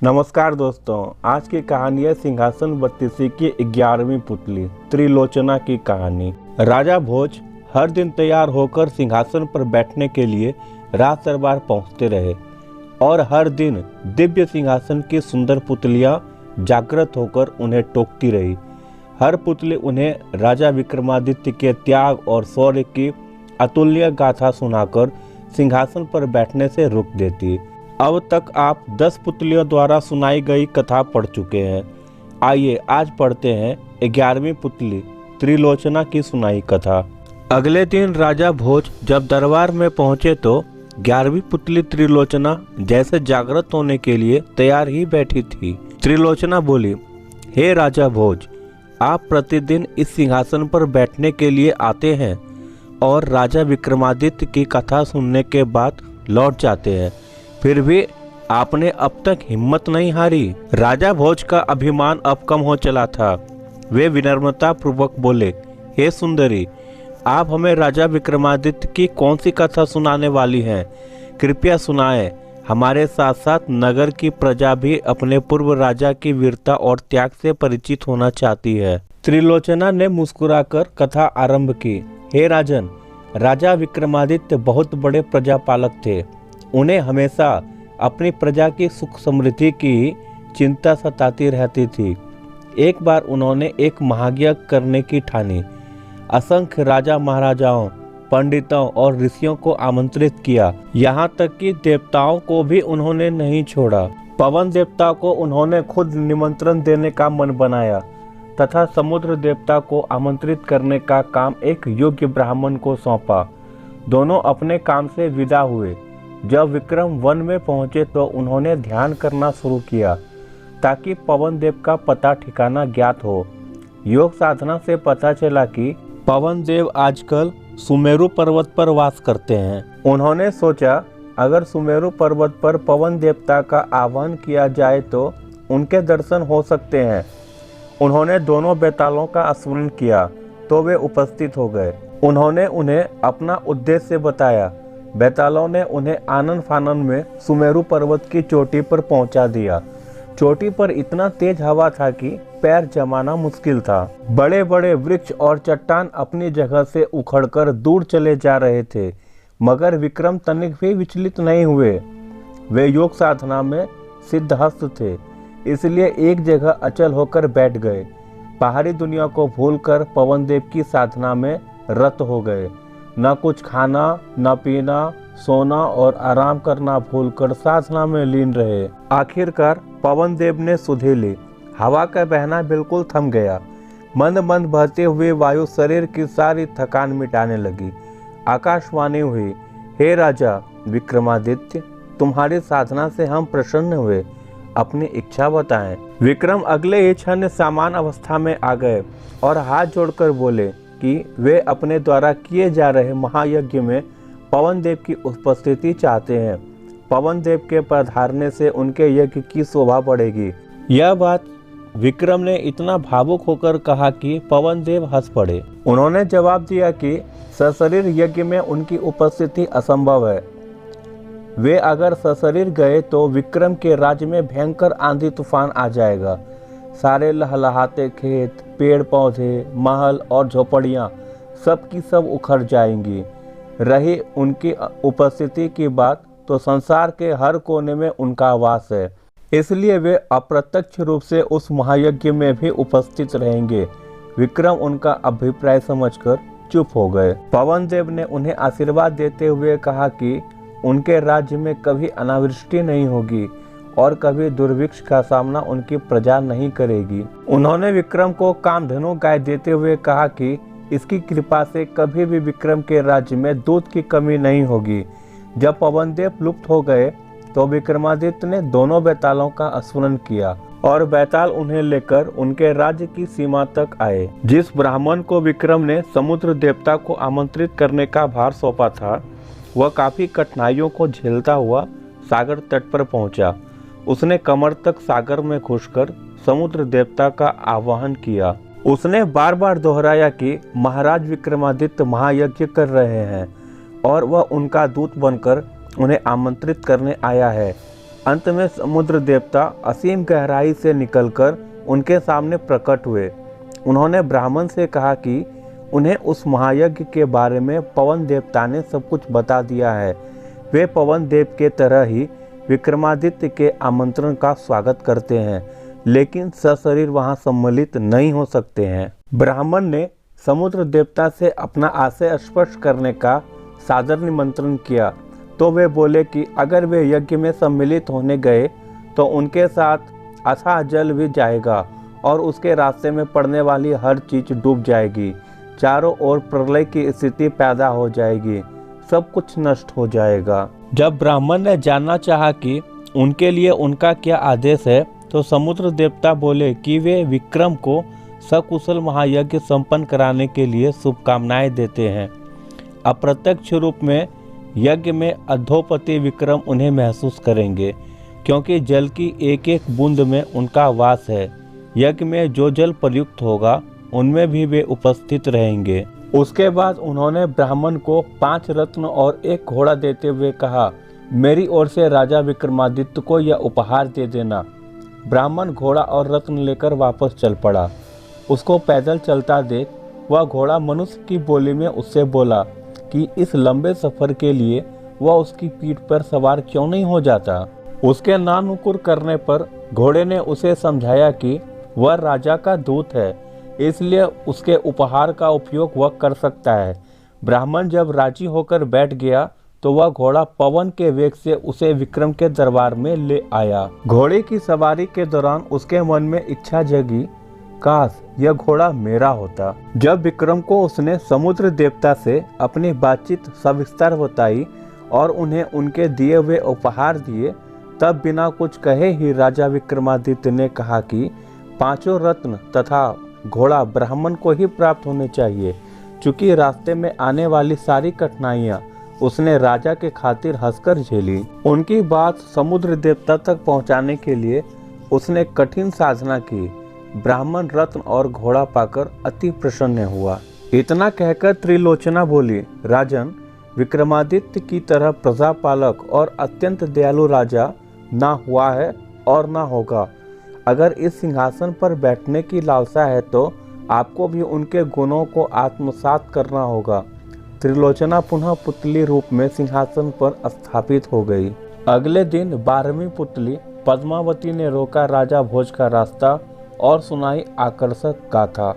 नमस्कार दोस्तों, आज की कहानी है सिंहासन बत्तीसी की 11वीं पुतली त्रिलोचना की कहानी। राजा भोज हर दिन तैयार होकर सिंहासन पर बैठने के लिए राज दरबार पहुंचते रहे और हर दिन दिव्य सिंहासन की सुंदर पुतलियां जागृत होकर उन्हें टोकती रही। हर पुतली उन्हें राजा विक्रमादित्य के त्याग और शौर्य की अतुल्य गाथा सुनाकर सिंहासन पर बैठने से रोक देती। अब तक आप 10 पुतलियों द्वारा सुनाई गई कथा पढ़ चुके हैं। आइए आज पढ़ते हैं 11वीं पुतली त्रिलोचना की सुनाई कथा। अगले दिन राजा भोज जब दरबार में पहुंचे तो 11वीं पुतली त्रिलोचना जैसे जागृत होने के लिए तैयार ही बैठी थी। त्रिलोचना बोली, हे राजा भोज, आप प्रतिदिन इस सिंहासन पर बैठने के लिए आते हैं और राजा विक्रमादित्य की कथा सुनने के बाद लौट जाते हैं, फिर भी आपने अब तक हिम्मत नहीं हारी। राजा भोज का अभिमान अब कम हो चला था। वे विनम्रता पूर्वक बोले, हे सुंदरी, आप हमें राजा विक्रमादित्य की कौन सी कथा सुनाने वाली हैं? कृपया सुनाएं। हमारे साथ साथ नगर की प्रजा भी अपने पूर्व राजा की वीरता और त्याग से परिचित होना चाहती है। त्रिलोचना ने मुस्कुराकर कथा आरंभ की। हे राजन, राजा विक्रमादित्य बहुत बड़े प्रजापालक थे। उन्हें हमेशा अपनी प्रजा की सुख समृद्धि की चिंता सताती रहती थी। एक बार उन्होंने एक महायज्ञ करने की ठानी। असंख्य राजा महाराजाओं, पंडितों और ऋषियों को आमंत्रित किया। यहाँ तक कि देवताओं को भी उन्होंने नहीं छोड़ा। पवन देवता को उन्होंने खुद निमंत्रण देने का मन बनाया तथा समुद्र देवता को आमंत्रित करने का काम एक योग्य ब्राह्मण को सौंपा। दोनों अपने काम से विदा हुए। जब विक्रम वन में पहुंचे तो उन्होंने ध्यान करना शुरू किया ताकि पवन देव का पता ठिकाना ज्ञात हो। योग साधना से पता चला कि पवन देव आजकल सुमेरु पर्वत पर वास करते हैं। उन्होंने सोचा, अगर सुमेरु पर्वत पर पवन देवता का आह्वान किया जाए तो उनके दर्शन हो सकते हैं। उन्होंने दोनों बेतालों का स्मरण किया तो वे उपस्थित हो गए। उन्होंने उन्हें अपना उद्देश्य बताया। बेतालों ने उन्हें आनन फानन में सुमेरु पर्वत की चोटी पर पहुंचा दिया। चोटी पर इतना तेज हवा था कि पैर जमाना मुश्किल था। बड़े बड़े वृक्ष और चट्टान अपनी जगह से उखड़कर दूर चले जा रहे थे, मगर विक्रम तनिक भी विचलित नहीं हुए। वे योग साधना में सिद्धहस्त थे, इसलिए एक जगह अचल होकर बैठ गए। पहाड़ी दुनिया को भूलकर पवन देव की साधना में रत हो गए। न कुछ खाना, न पीना, सोना और आराम करना भूलकर साधना में लीन रहे। आखिरकार पवन देव ने सुधि ली। हवा का बहना बिल्कुल थम गया। मंद मंद बहते हुए वायु शरीर की सारी थकान मिटाने लगी। आकाशवाणी हुई, हे राजा विक्रमादित्य, तुम्हारी साधना से हम प्रसन्न हुए। अपनी इच्छा बताएं। विक्रम अगले ही क्षण सामान्य अवस्था में आ गए और हाथ जोड़कर बोले कि वे अपने द्वारा किए जा रहे महायज्ञ में पवन देव की उपस्थिति चाहते हैं। पवन देव के पधारने से उनके यज्ञ की शोभा बढ़ेगी। यह बात विक्रम ने इतना भावुक होकर कहा कि पवन देव हंस पड़े। उन्होंने जवाब दिया कि सशरीर यज्ञ में उनकी उपस्थिति असंभव है। वे अगर सशरीर गए तो विक्रम के राज्य में भयंकर आंधी तूफान आ जाएगा। सारे लहलहाते खेत, पेड़ पौधे, महल और झोपड़ियाँ सब की सब उखड़ जाएंगी। रही उनकी उपस्थिति की बात तो संसार के हर कोने में उनका वास है, इसलिए वे अप्रत्यक्ष रूप से उस महायज्ञ में भी उपस्थित रहेंगे। विक्रम उनका अभिप्राय समझकर चुप हो गए। पवन देव ने उन्हें आशीर्वाद देते हुए कहा कि उनके राज्य में कभी अनावृष्टि नहीं होगी और कभी दुर्भिक्ष का सामना उनकी प्रजा नहीं करेगी। उन्होंने विक्रम को कामधेनु गाय देते हुए कहा कि इसकी कृपा से कभी भी विक्रम के राज्य में दूध की कमी नहीं होगी। जब पवन देव लुप्त हो गए तो विक्रमादित्य ने दोनों बेतालों का स्मरण किया और बेताल उन्हें लेकर उनके राज्य की सीमा तक आए। जिस ब्राह्मण को विक्रम ने समुद्र देवता को आमंत्रित करने का भार सौंपा था, वह काफी कठिनाइयों को झेलता हुआ सागर तट पर पहुंचा। उसने कमर तक सागर में घुसकर समुद्र देवता का आह्वान किया। उसने बार बार दोहराया कि महाराज विक्रमादित्य महायज्ञ कर रहे हैं और वह उनका दूत बनकर उन्हें आमंत्रित करने आया है। अंत में समुद्र देवता असीम गहराई से निकलकर उनके सामने प्रकट हुए। उन्होंने ब्राह्मण से कहा कि उन्हें उस महायज्ञ के बारे में पवन देवता ने सब कुछ बता दिया है। वे पवन देव के तरह ही विक्रमादित्य के आमंत्रण का स्वागत करते हैं, लेकिन सशरीर वहां सम्मिलित नहीं हो सकते हैं। ब्राह्मण ने समुद्र देवता से अपना आशय स्पष्ट करने का सादर निमंत्रण किया, तो वे बोले कि अगर वे यज्ञ में सम्मिलित होने गए तो उनके साथ अथाह जल भी जाएगा और उसके रास्ते में पड़ने वाली हर चीज डूब जाएगी। चारों ओर प्रलय की स्थिति पैदा हो जाएगी, सब कुछ नष्ट हो जाएगा। जब ब्राह्मण ने जानना चाहा कि उनके लिए उनका क्या आदेश है, तो समुद्र देवता बोले कि वे विक्रम को सकुशल महायज्ञ संपन्न कराने के लिए शुभकामनाएं देते हैं। अप्रत्यक्ष रूप में यज्ञ में अधोपति विक्रम उन्हें महसूस करेंगे, क्योंकि जल की एक एक बूंद में उनका वास है। यज्ञ में जो जल प्रयुक्त होगा उनमें भी वे उपस्थित रहेंगे। उसके बाद उन्होंने ब्राह्मण को 5 रत्न और 1 घोड़ा देते हुए कहा, मेरी ओर से राजा विक्रमादित्य को यह उपहार दे देना। ब्राह्मण घोड़ा और रत्न लेकर वापस चल पड़ा। उसको पैदल चलता देख वह घोड़ा मनुष्य की बोली में उससे बोला कि इस लंबे सफर के लिए वह उसकी पीठ पर सवार क्यों नहीं हो जाता। उसके नानुकुर करने पर घोड़े ने उसे समझाया कि वह राजा का दूत है, इसलिए उसके उपहार का उपयोग वह कर सकता है। ब्राह्मण जब राजी होकर बैठ गया तो वह घोड़ा पवन के वेग से उसे विक्रम के दरबार में ले आया। घोड़े की सवारी के दौरान उसके मन में इच्छा जगी, काश यह घोड़ा मेरा होता। जब विक्रम को उसने समुद्र देवता से अपनी बातचीत सविस्तार बताई और उन्हें उनके दिए हुए उपहार दिए, तब बिना कुछ कहे ही राजा विक्रमादित्य ने कहा कि 5 रत्न तथा घोड़ा ब्राह्मण को ही प्राप्त होने चाहिए। चूंकि रास्ते में आने वाली सारी कठिनाइयां उसने राजा के खातिर हंसकर झेली। उनकी बात समुद्र देवता तक पहुंचाने के लिए उसने कठिन साधना की। ब्राह्मण रत्न और घोड़ा पाकर अति प्रसन्न हुआ। इतना कहकर त्रिलोचना बोली, राजन, विक्रमादित्य की तरह प्रजापालक और अत्यंत दयालु राजा ना हुआ है और ना होगा। अगर इस सिंहासन पर बैठने की लालसा है तो आपको भी उनके गुणों को आत्मसात करना होगा। त्रिलोचना पुनः पुतली रूप में सिंहासन पर स्थापित हो गई। अगले दिन 12वीं पुतली पद्मावती ने रोका राजा भोज का रास्ता और सुनाई आकर्षक गाथा।